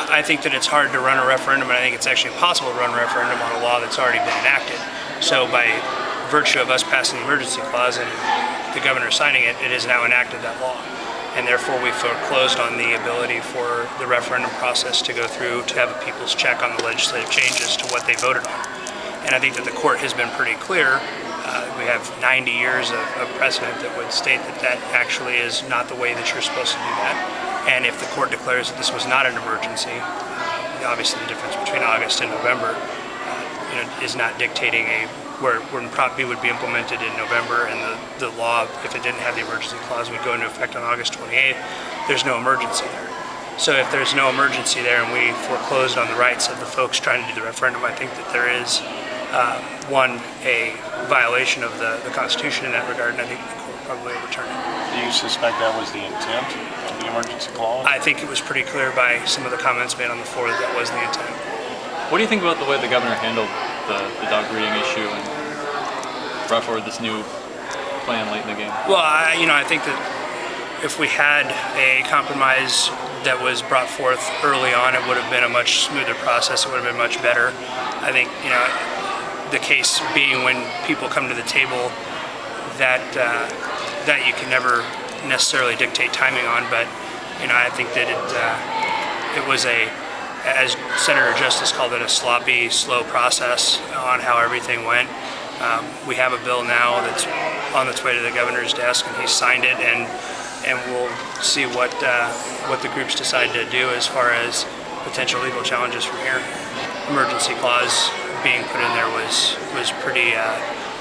I think that it's hard to run a referendum, and I think it's actually impossible to run a referendum on a law that's already been enacted. So by virtue of us passing the emergency clause and the governor signing it, it has now enacted that law. And therefore we foreclosed on the ability for the referendum process to go through to have a people's check on the legislative changes to what they voted on. And I think that the court has been pretty clear. We have 90 years of precedent that would state that that actually is not the way that you're supposed to do that. And if the court declares that this was not an emergency, obviously the difference between August and November is not dictating where Prop B would be implemented in November, and the law, if it didn't have the emergency clause, would go into effect on August 28th. There's no emergency there. So if there's no emergency there and we foreclosed on the rights of the folks trying to do the referendum, I think that there is, one, a violation of the Constitution in that regard, and I think the court probably overturned it. Do you suspect that was the intent of the emergency clause? I think it was pretty clear by some of the comments made on the floor that that was the intent. What do you think about the way the governor handled the dog breeding issue and brought forward this new plan late in the game? Well, I think that if we had a compromise that was brought forth early on, it would have been a much smoother process. It would have been much better. I think, the case being when people come to the table that you can never necessarily dictate timing on, but I think that it was as Senator Justice called it, a sloppy, slow process on how everything went. We have a bill now that's on its way to the governor's desk, and he's signed it, and we'll see what the groups decide to do as far as potential legal challenges from here. Emergency clause being put in there was pretty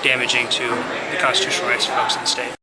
damaging to the constitutional rights of folks in the state.